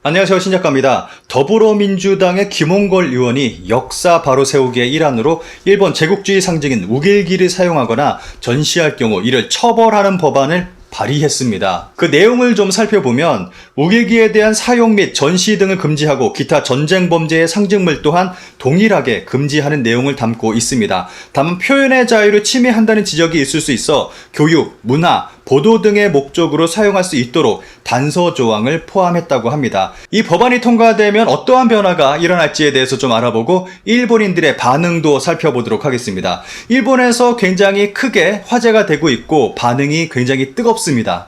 안녕하세요, 신작가입니다. 더불어민주당의 김홍걸 의원이 역사 바로 세우기의 일환으로 일본 제국주의 상징인 우길기를 사용하거나 전시할 경우 이를 처벌하는 법안을 발의했습니다. 그 내용을 좀 살펴보면 우길기에 대한 사용 및 전시 등을 금지하고 기타 전쟁 범죄의 상징물 또한 동일하게 금지하는 내용을 담고 있습니다. 다만 표현의 자유를 침해한다는 지적이 있을 수 있어 교육, 문화, 보도 등의 목적으로 사용할 수 있도록 단서 조항을 포함했다고 합니다. 이 법안이 통과되면 어떠한 변화가 일어날지에 대해서 좀 알아보고 일본인들의 반응도 살펴보도록 하겠습니다. 일본에서 굉장히 크게 화제가 되고 있고 반응이 굉장히 뜨겁습니다.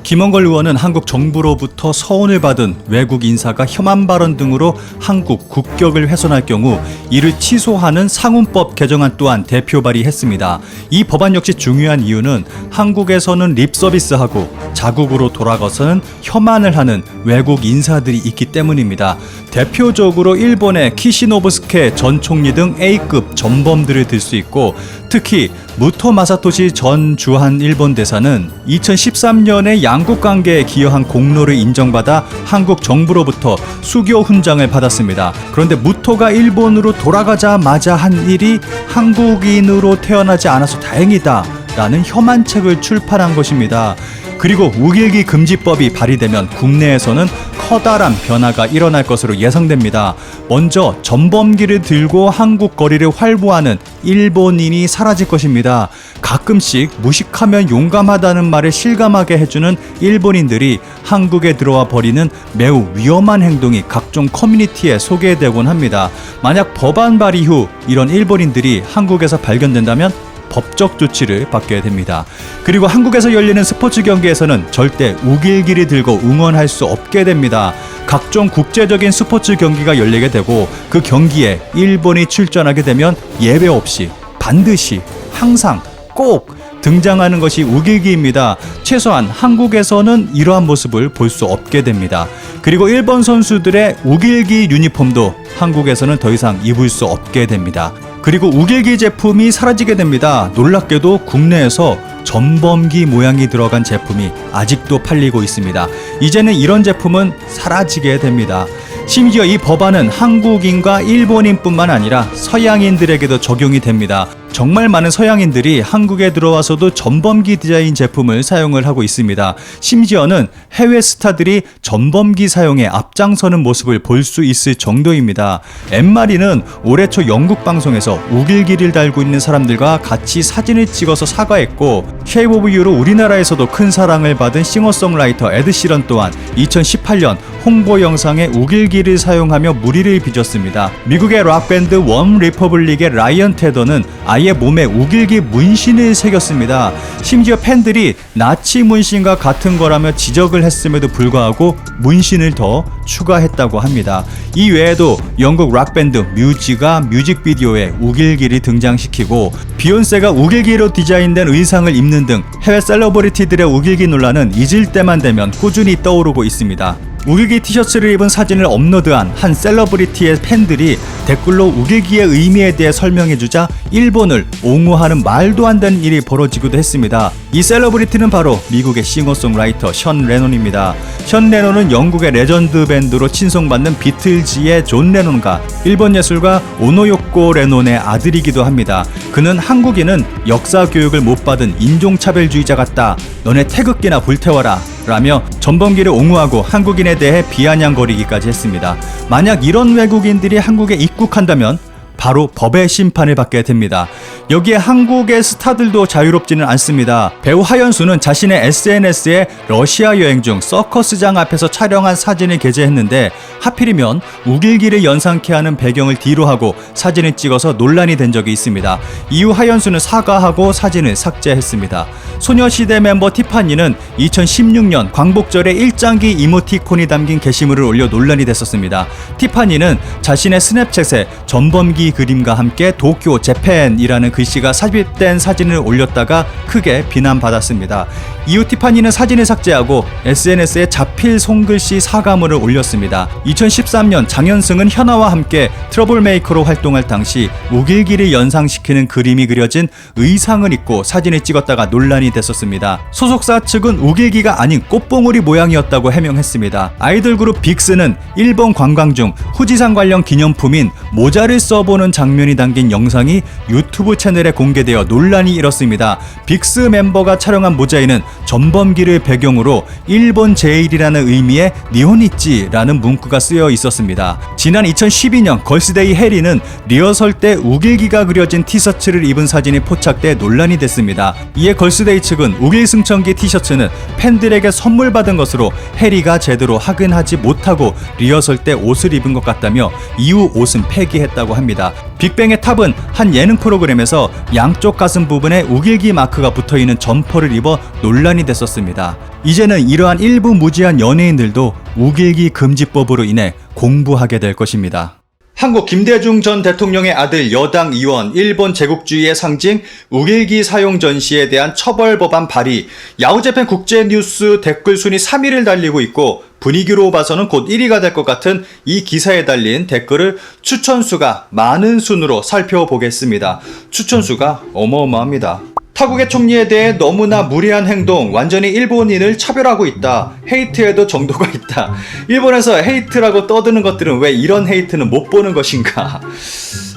김홍걸 의원은 한국 정부로부터 서운을 받은 외국 인사가 혐한 발언 등으로 한국 국격을 훼손할 경우 이를 취소하는 상훈법 개정안 또한 대표 발의했습니다. 이 법안 역시 중요한 이유는 한국에서는 립서비스하고 자국으로 돌아가서는 혐한을 하는 외국 인사들이 있기 때문입니다. 대표적으로 일본의 키시노부스케 전 총리 등 A급 전범들을 들 수 있고, 특히 무토 마사토시 전 주한 일본 대사는 2013년에 양국 관계에 기여한 공로를 인정받아 한국 정부로부터 수교 훈장을 받았습니다. 그런데 무토가 일본으로 돌아가자마자 한 일이 한국인으로 태어나지 않아서 다행이다 라는 혐한 책을 출판한 것입니다. 그리고 우길기 금지법이 발의되면 국내에서는 커다란 변화가 일어날 것으로 예상됩니다. 먼저 전범기를 들고 한국 거리를 활보하는 일본인이 사라질 것입니다. 가끔씩 무식하면 용감하다는 말을 실감하게 해주는 일본인들이 한국에 들어와 버리는 매우 위험한 행동이 각종 커뮤니티에 소개되곤 합니다. 만약 법안 발의 후 이런 일본인들이 한국에서 발견된다면 법적 조치를 받게 됩니다. 그리고 한국에서 열리는 스포츠 경기에서는 절대 우길기를 들고 응원할 수 없게 됩니다. 각종 국제적인 스포츠 경기가 열리게 되고 그 경기에 일본이 출전하게 되면 예외 없이 반드시 항상 꼭 등장하는 것이 우길기입니다. 최소한 한국에서는 이러한 모습을 볼 수 없게 됩니다. 그리고 일본 선수들의 우길기 유니폼도 한국에서는 더 이상 입을 수 없게 됩니다. 그리고 우길기 제품이 사라지게 됩니다. 놀랍게도 국내에서 전범기 모양이 들어간 제품이 아직도 팔리고 있습니다. 이제는 이런 제품은 사라지게 됩니다. 심지어 이 법안은 한국인과 일본인뿐만 아니라 서양인들에게도 적용이 됩니다. 정말 많은 서양인들이 한국에 들어와서도 전범기 디자인 제품을 사용을 하고 있습니다. 심지어는 해외 스타들이 전범기 사용에 앞장서는 모습을 볼 수 있을 정도입니다. 엠마리는 올해 초 영국 방송에서 우길기를 달고 있는 사람들과 같이 사진을 찍어서 사과했고, 쉐이브 오브 유로 우리나라에서도 큰 사랑을 받은 싱어송라이터 에드시런 또한 2018년 홍보 영상에 우길기를 사용하며 무리를 빚었습니다. 미국의 락밴드 원 리퍼블릭의 라이언 테더는 아예 몸에 우길기 문신을 새겼습니다. 심지어 팬들이 나치 문신과 같은 거라며 지적을 했음에도 불구하고 문신을 더 추가했다고 합니다. 이 외에도 영국 락밴드 뮤지가 뮤직비디오에 우길기를 등장시키고, 비욘세가 우길기로 디자인된 의상을 입는 등 해외 셀러브리티들의 우길기 논란은 잊을 때만 되면 꾸준히 떠오르고 있습니다. 우길기 티셔츠를 입은 사진을 업로드한 한 셀러브리티의 팬들이 댓글로 우길기의 의미에 대해 설명해주자 일본을 옹호하는 말도 안 되는 일이 벌어지기도 했습니다. 이 셀러브리티는 바로 미국의 싱어송라이터 션 레논입니다. 션 레논은 영국의 레전드 밴드로 칭송받는 비틀즈의 존 레논과 일본 예술가 오노요코 레논의 아들이기도 합니다. 그는 한국인은 역사 교육을 못 받은 인종차별주의자 같다, 너네 태극기나 불태워라 라며 전범기를 옹호하고 한국인에 대해 비아냥거리기까지 했습니다. 만약 이런 외국인들이 한국에 입국한다면 바로 법의 심판을 받게 됩니다. 여기에 한국의 스타들도 자유롭지는 않습니다. 배우 하연수는 자신의 SNS에 러시아 여행 중 서커스장 앞에서 촬영한 사진을 게재했는데, 하필이면 우길기를 연상케 하는 배경을 뒤로 하고 사진을 찍어서 논란이 된 적이 있습니다. 이후 하연수는 사과하고 사진을 삭제했습니다. 소녀시대 멤버 티파니는 2016년 광복절에 일장기 이모티콘이 담긴 게시물을 올려 논란이 됐었습니다. 티파니는 자신의 스냅챗에 전범기 그림과 함께 도쿄 재팬이라는 글씨가 삽입된 사진을 올렸다가 크게 비난받았습니다. 이후 티파니는 사진을 삭제하고 SNS에 자필 손글씨 사과문을 올렸습니다. 2013년 장현승은 현아와 함께 트러블메이커로 활동할 당시 우길기를 연상시키는 그림이 그려진 의상을 입고 사진을 찍었다가 논란이 됐었습니다. 소속사 측은 우길기가 아닌 꽃봉오리 모양이었다고 해명했습니다. 아이돌 그룹 빅스는 일본 관광 중 후지산 관련 기념품인 모자를 써보는 장면이 담긴 영상이 유튜브 채널에 공개되어 논란이 일었습니다. 빅스 멤버가 촬영한 모자에는 전범기를 배경으로 일본 제일이라는 의미의 니혼이찌라는 문구가 쓰여 있었습니다. 지난 2012년 걸스데이 해리는 리허설 때 우길기가 그려진 티셔츠를 입은 사진이 포착돼 논란이 됐습니다. 이에 걸스데이 측은 우길승천기 티셔츠는 팬들에게 선물 받은 것으로 해리가 제대로 확인하지 못하고 리허설 때 옷을 입은 것 같다며 이후 옷은 폐기했다고 합니다. 빅뱅의 탑은 한 예능 프로그램에서 양쪽 가슴 부분에 우길기 마크가 붙어있는 점퍼를 입어 논란이 됐었습니다. 이제는 이러한 일부 무지한 연예인들도 우길기 금지법으로 인해 공부하게 될 것입니다. 한국 김대중 전 대통령의 아들 여당 의원 일본 제국주의의 상징 우길기 사용 전시에 대한 처벌 법안 발의, 야후재팬 국제뉴스 댓글 순위 3위를 달리고 있고 분위기로 봐서는 곧 1위가 될 것 같은 이 기사에 달린 댓글을 추천수가 많은 순으로 살펴보겠습니다. 추천수가 어마어마합니다. 타국의 총리에 대해 너무나 무례한 행동, 완전히 일본인을 차별하고 있다. 헤이트에도 정도가 있다. 일본에서 헤이트라고 떠드는 것들은 왜 이런 헤이트는 못 보는 것인가?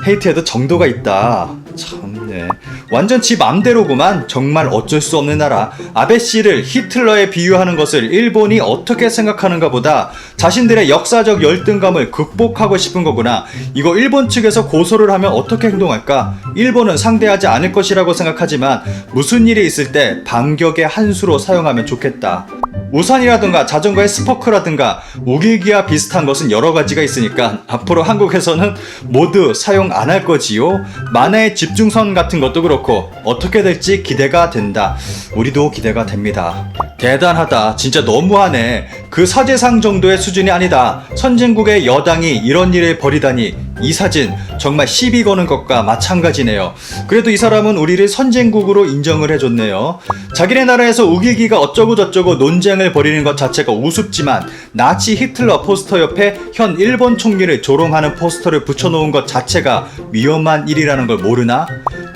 헤이트에도 정도가 있다. 참, 네. 완전 지 맘대로구만. 정말 어쩔 수 없는 나라. 아베 씨를 히틀러에 비유하는 것을 일본이 어떻게 생각하는가 보다 자신들의 역사적 열등감을 극복하고 싶은 거구나. 이거 일본 측에서 고소를 하면 어떻게 행동할까? 일본은 상대하지 않을 것이라고 생각하지만 무슨 일이 있을 때 반격의 한 수로 사용하면 좋겠다. 우산이라든가 자전거의 스포크라든가 우길기와 비슷한 것은 여러 가지가 있으니까 앞으로 한국에서는 모두 사용 안 할 거지요. 만화의 집중선 같은 것도 그렇고 어떻게 될지 기대가 된다. 우리도 기대가 됩니다. 대단하다. 진짜 너무하네. 그 서재상 정도의 수준이 아니다. 선진국의 여당이 이런 일을 벌이다니. 이 사진 정말 시비 거는 것과 마찬가지네요. 그래도 이 사람은 우리를 선진국으로 인정을 해줬네요. 자기네 나라에서 우길기가 어쩌고 저쩌고 논쟁을 벌이는 것 자체가 우습지만 나치 히틀러 포스터 옆에 현 일본 총리를 조롱하는 포스터를 붙여놓은 것 자체가 위험한 일이라는 걸 모르나?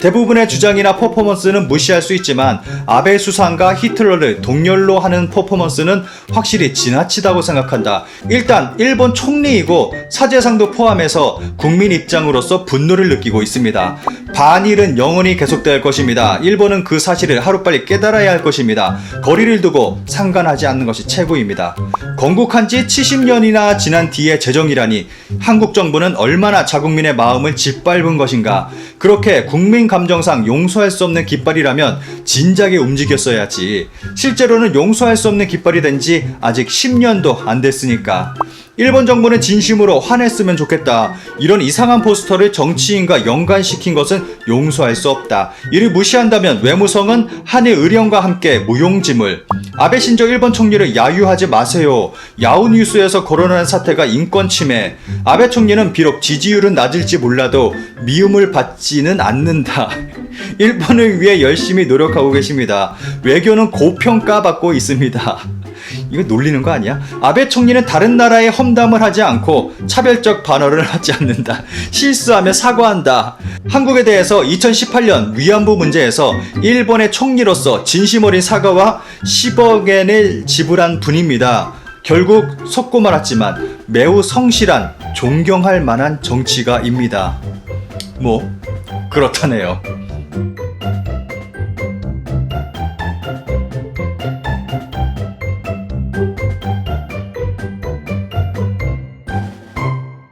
대부분의 주장이나 퍼포먼스는 무시할 수 있지만 아베 수상과 히틀러를 동렬로 하는 퍼포먼스는 확실히 지나치다고 생각한다. 일단 일본 총리이고 사제상도 포함해서 국민 입장으로서 분노를 느끼고 있습니다. 반일은 영원히 계속될 것입니다. 일본은 그 사실을 하루빨리 깨달아야 할 것입니다. 거리를 두고 상관하지 않는 것이 최고입니다. 건국한 지 70년이나 지난 뒤의 재정이라니 한국 정부는 얼마나 자국민의 마음을 짓밟은 것인가. 그렇게 국민 감정상 용서할 수 없는 깃발이라면 진작에 움직였어야지. 실제로는 용서할 수 없는 깃발이 된 지 아직 10년도 안 됐으니까. 일본 정부는 진심으로 화냈으면 좋겠다. 이런 이상한 포스터를 정치인과 연관시킨 것은 용서할 수 없다. 이를 무시한다면 외무성은 한일 의령과 함께 무용지물. 아베 신조 일본 총리를 야유하지 마세요. 야후뉴스에서 거론하는 사태가 인권 침해. 아베 총리는 비록 지지율은 낮을지 몰라도 미움을 받지는 않는다. 일본을 위해 열심히 노력하고 계십니다. 외교는 고평가받고 있습니다. 이거 놀리는 거 아니야? 아베 총리는 다른 나라에 험담을 하지 않고 차별적 반어를 하지 않는다. 실수하면 사과한다. 한국에 대해서 2018년 위안부 문제에서 일본의 총리로서 진심 어린 사과와 10억엔을 지불한 분입니다. 결국 속고 말았지만 매우 성실한 존경할 만한 정치가입니다. 뭐 그렇다네요.